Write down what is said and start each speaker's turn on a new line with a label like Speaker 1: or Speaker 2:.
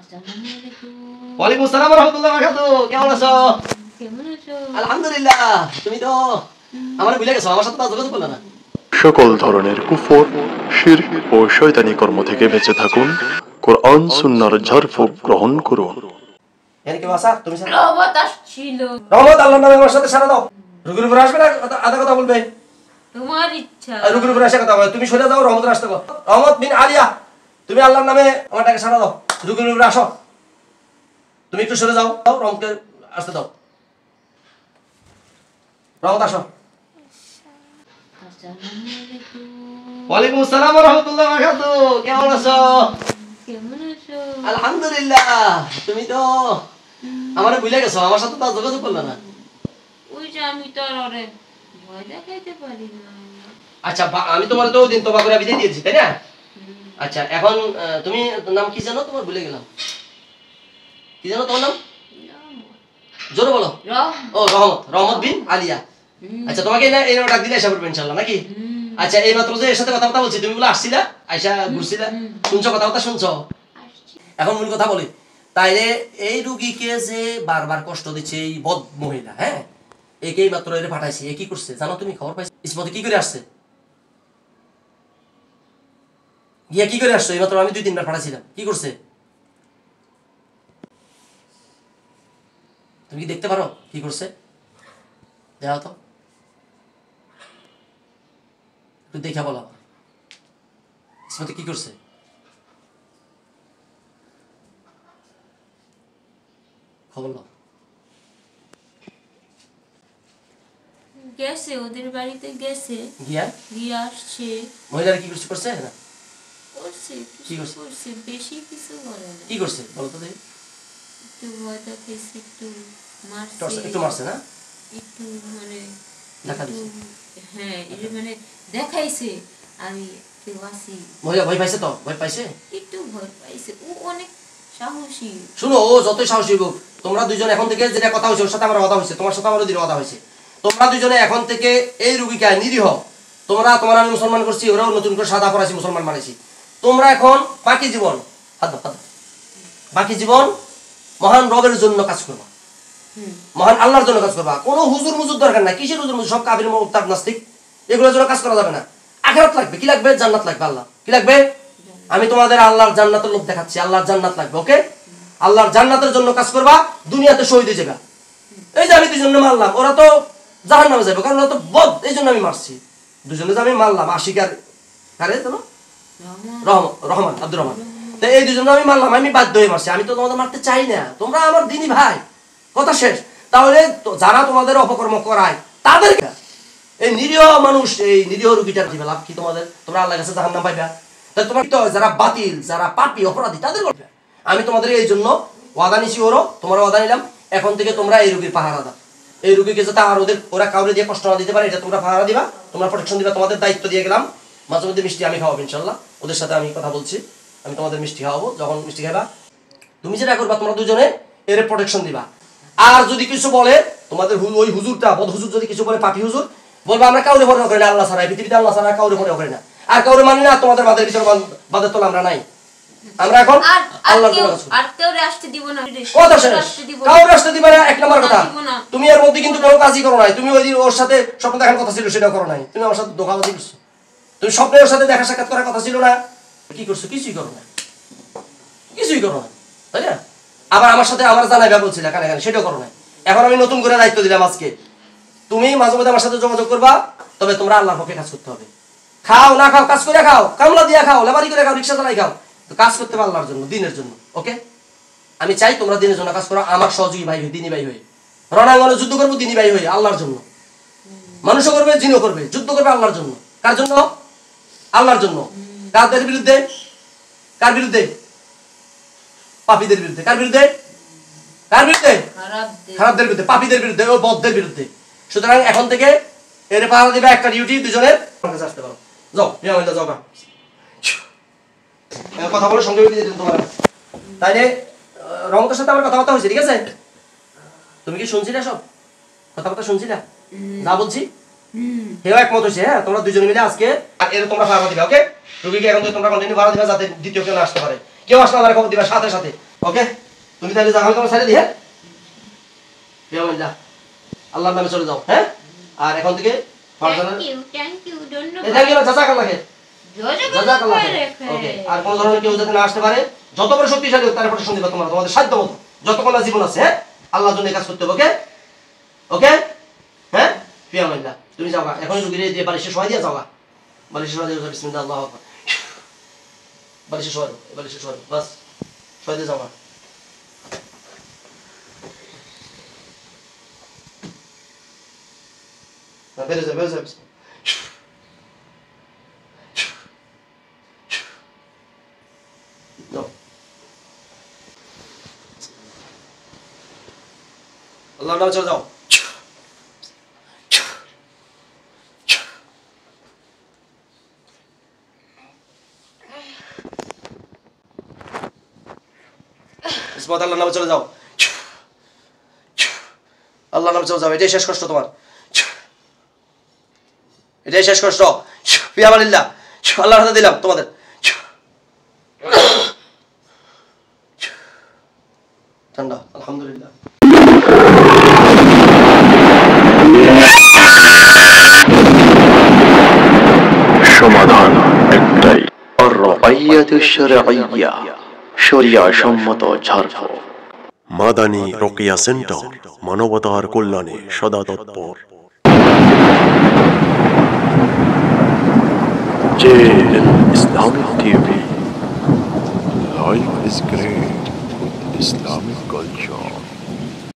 Speaker 1: ওয়ালাইকুম আসসালাম ওয়া রাহমাতুল্লাহি ওয়া বারাকাতুহু। কেমন আছো?
Speaker 2: কেমন আছো?
Speaker 1: আলহামদুলিল্লাহ। তুমি তো আমার ভুলে গেছো, আমার সাথে তো যোগাযোগ করলে না।
Speaker 3: সকল ধরনের কুফর, শিরক ও শয়তানি কর্ম থেকে বেঁচে থাকুন। কোরআন সুন্নাহর ঝাড়ফুঁক গ্রহণ করুন।
Speaker 1: এর কি ভাষা? তুমি সাথে
Speaker 2: রহমত আসছিল।
Speaker 1: রহমত আল্লাহর নামে আমার সাথে সারা দাও। রুকুর উপরে আসবে না, আধা কথা বলবে।
Speaker 2: তোমার ইচ্ছা।
Speaker 1: আর রুকুর উপরে এসে কথা বলে, তুমি সরে যাও, রহমত আসতে কও। রহমত বিন আলিয়া, তুমি আল্লাহর নামে আমারটাকে সারা দাও। রুকুর উপরে আসো। তুমি একটু সরে যাও, রহমতকে আসতে দাও। রহমত আসো। ওয়ালাইকুম আসসালাম ওয়া রাহমাতুল্লাহি ওয়া বারাকাতুহু। কেমন আছো?
Speaker 2: কেমন আছো?
Speaker 1: আলহামদুলিল্লাহ। তুমি তো আমারে ভুলে গেছো, আমার সাথে তো যোগাযোগ করলে না।
Speaker 2: ওই যে আমি তো আর ওরে ভয় দেখাইতে পারি না।
Speaker 1: আচ্ছা, আমি তোমার তো ওই দিন তোবা করে বিদায় দিয়েছি, তাই না? আচ্ছা, এখন তুমি নাম কি জানো? তোমার ভুলে গেলাম। কি জানো তোমার নাম? জোরে বলো। ও রহমত, রহমত বিন আলিয়া। আচ্ছা, তোমাকে এই ডাক দিলে এসে পড়বে ইনশাআল্লাহ, নাকি? আচ্ছা, এই মাত্র যে এর সাথে কথা বলছি, তুমি বলে আসছিলা, আইসা ঘুরছিলা, শুনছো কথাবার্তা শুনছো? এখন মূল কথা বলি, তাইলে এই রুগীকে যে বারবার কষ্ট দিচ্ছে এই বদ মহিলা, হ্যাঁ, একেই মাত্র এর পাঠাইছি। এ কি করছে জানো? তুমি খবর পাইছো? ইসমতে কি করে আসছে? গিয়া কি করে আসছো? এই মাত্র আমি 2-3 বার পাঠাইছিলাম। কি করছে তুমি কি দেখতে পারো কি করছে? দেখাও তো, একটু দেখা বলো। ইসমতে কি করছে? খবর নাও।
Speaker 2: গেছে, ওদের বাড়িতে গেছে,
Speaker 1: গিয়া
Speaker 2: গিয়ে আসছে।
Speaker 1: মহিলারা কি করছে? করছে না?
Speaker 2: করছে,
Speaker 1: কি করছে?
Speaker 2: করছে, বেশি কিছু করে না।
Speaker 1: কি করছে বলো তো দেখি।
Speaker 2: একটু ভয় দেখাইছে, একটু মারছে,
Speaker 1: একটু মারছে না?
Speaker 2: একটু মানে
Speaker 1: দেখা
Speaker 2: একটু,
Speaker 1: দিছে।
Speaker 2: হ্যাঁ, এটা মানে দেখাইছে আমি কেউ আছি।
Speaker 1: মহিলা ভয় পাইছে? তো ভয় পাইছে,
Speaker 2: একটু ভয় পাইছে। ও অনেক সাহসী।
Speaker 1: শুনো, ও যতই সাহসী হোক, তোমরা দুজন এখন থেকে যেটা কথা হয়েছে, ওর সাথে আমার কথা হয়েছে, তোমার সাথে আমারও দিন কথা হয়েছে। তোমরা দুজনে এখন থেকে এই রুগীকে নিরীহ, তোমার আমি মুসলমান করছি, ওরাও নতুন করে সাদা পড়াইছি, মুসলমান মানেছি। তোমরা এখন বাকি জীবন বাকি জীবন মহান রবের জন্য কাজ করবা, মহান আল্লাহর জন্য কাজ করবা। কোনো হুজুর মুজুর দরকার নাই। কিসের হুজুর মুজুর? সব কাফির মুরতাদ নাস্তিক, এগুলোর জন্য কাজ করা যাবে না। আখিরাত লাগবে। কি লাগবে? জান্নাত লাগবে। আল্লাহ কি লাগবে? আমি তোমাদের আল্লাহর জান্নাতের লোক দেখাচ্ছি। আল্লাহর জান্নাত লাগবে। ওকে, আল্লাহর জান্নাতের জন্য কাজ করবা, দুনিয়াতে শহীদ হয়ে যাবে। এই যে আমি দুজনে মারলাম, ওরা তো জাহান্নামে যাবে, কারণ ওরা তো বদ, এই জন্য আমি মারছি। দুজনে যে আমি মারলাম, আশিকার কারে জানো? রহমান, আব্দুর রহমান। তো এই দুজনে আমি মারলাম, আমি বাধ্য হয়ে মারছি। আমি তো তোমাদের মারতে চাই না, তোমরা আমার দিনী ভাই। কথা শেষ। তাহলে যারা তোমাদের অপকর্ম করায় তাদের, এই নিরীহ মানুষ, এই নিরীহ রুগীটার দিবে লাভ কি তোমাদের? তোমরা আল্লাহর কাছে জাহান্নাম পাইবা। তাহলে তোমার তো যারা বাতিল, যারা পাপী, অপরাধী, তাদের করবে। আমি তোমাদের এই জন্য ওয়াদা নিছি, ওরও তোমার ওয়াদা নিলাম। এখন থেকে তোমরা এই রুগীর পাহারা দাও। এই রুগীকে যাতে আর ওরা কাউরে দিয়ে কষ্ট না দিতে পারে, এটা তোমরা পাহারা দিবা, তোমরা প্রোটেকশন দিবা। তোমাদের দায়িত্ব দিয়ে গেলাম। মাঝে মধ্যে মিষ্টি আমি খাওয়াবো ইনশাল্লাহ। ওদের সাথে আমি কথা বলছি, আমি তোমাদের মিষ্টি খাওয়াবো। যখন মিষ্টি খাবা, তুমি যেটা করবা, তোমরা দুজনে এর প্রোটেকশন দিবা। আর যদি কিছু বলে তোমাদের ওই হুজুরটা, বদ হুজুর যদি কিছু বলে, পাপী হুজুর, বলবা আমরা কাউরে পরে করি না, আল্লাহ ছাড়া, পৃথিবীতে আল্লাহ ছাড়া কাউরে পরে করি না, আর কাউরে মানি না। তোমাদের বাদের ভিতরে বাদের তোলা আমরা নাই। আমরা এখন আল্লাহর জন্য কাজ করি।
Speaker 2: আর কেউরে আসতে দিব না।
Speaker 1: কথা শেষ। কাউরে আসতে দিবা না, এক নম্বর কথা। তুমি এর মধ্যে কিন্তু কোনো কাজই করো নাই। তুমি ওই দিন ওর সাথে স্বপ্ন দেখার কথা ছিল, সেটাও করো নাই। তুমি আমার সাথে ধোঁকাবাজি করছো। তুমি স্বপ্নে ওর সাথে দেখা সাক্ষাৎ করার কথা ছিল না, কি করছো? কিছুই করো না, কিছুই করো না, তাই না? আবার আমার সাথে আমার জানাইবা বলছিল কানে কানে, সেটাও করো না। এখন আমি নতুন করে দায়িত্ব দিলাম আজকে, তুমি মাঝে মধ্যে আমার সাথে যোগাযোগ করবা, তবে তোমরা আল্লাহর পক্ষে কাজ করতে হবে। খাও না খাও, কাজ করে খাও, কামলা দিয়া খাও, লেবারি করে খাও, রিক্সা চালাই খাও, তো কাজ করতে হবে আল্লাহর জন্য, দিনের জন্য। ওকে, আমি চাই তোমরা দিনের জন্য কাজ করো, আমার সহযোগী ভাই হয়ে, দিনী ভাই হয়ে। রণাঙ্গনে যুদ্ধ করবো দিনী ভাই হয়ে, আল্লাহর জন্য। মানুষও করবে, জিনও করবে, যুদ্ধ করবে আল্লাহর জন্য। কার জন্য? আল্লাহর জন্য। কাদের বিরুদ্ধে? কার বিরুদ্ধে? পাপীদের বিরুদ্ধে। কার বিরুদ্ধে? কার বিরুদ্ধে? খারাপদের বিরুদ্ধে, পাপীদের বিরুদ্ধে, ও বদদের বিরুদ্ধে। সুতরাং এখন থেকে এর পাহারা দিবে একটা ডিউটি, দুজনের আসতে পারো। যাও, যাও, কথা বলে সঙ্গে দিয়ে দিন তোমার। তাইলে রহমতের সাথে আমার কথাবার্তা হয়েছে, ঠিক আছে? তুমি কি শুনছিলে? সব কথাবার্তা শুনছিলা যা বলছি? হেও একমত হয়েছে। হ্যাঁ, তোমরা দুজনে মিলে আজকে এর তোমরা পাহারা দিবে। ওকে, রুগীকে এখন তোমরা কন্টিনিউ পাহারা দিবা, যাতে দ্বিতীয় কেউ না আসতে পারে। কেউ আসলে আমার খবর দিবা সাথে সাথে। ওকে তুমি তাহলে যাও, আমি তোমার সাইডে দিই। হ্যাঁ আল্লাহর নামে চলে যাও। হ্যাঁ আর এখন থেকে
Speaker 2: থ্যাংক ইউ ধন্যবাদ।
Speaker 1: থ্যাংক ইউ জাযাকাল্লাহ।
Speaker 2: জাযাকাল্লাহ খাইর।
Speaker 1: ওকে আর কোন ধরনের কেউ যাতে না আসতে পারে, যত বড় শক্তিশালী হোক তার প্রোটেকশন দিবা তোমরা তোমাদের সাধ্য মতো যতক্ষণ না জীবন আছে। হ্যাঁ আল্লাহর জন্য কাজ করতে হবে। ওকে ওকে হ্যাঁ ফিয়ামাল্লাহ। তুমি যাও এখন রুগীরে দিয়ে বালিশে শোয়া দিয়া যাও। বালিশে শোয়া দিয়ে বিসমিল্লাহ আল্লাহু আকবার। বালিশে শোয়া বালিশে শোয়া বাস শোয়া দিয়ে যাও। বেরো যা বেরো যা। আল্লাহর নামে চলে যাও। ইসমত আল্লাহর নামে চলে যাও। আল্লাহর নামে চলে যাও। এটাই শেষ কষ্ট তোমার, এটাই শেষ কষ্ট। ফিয়ামানিল্লাহ। আল্লাহর হাতে দিলাম তোমাদের। ঠান্ডা আলহামদুলিল্লাহ।
Speaker 3: সমাধান একটাই, আর-রাইয়াতু শারঈয়্যা, শরিয়া সম্মত ঝাড়ফুঁক।
Speaker 4: মাদানী রোকেয়া সেন্টার, মানবতার কল্যাণে সদা তৎপর।
Speaker 3: JL Islamic TV, life is great, Islamic culture.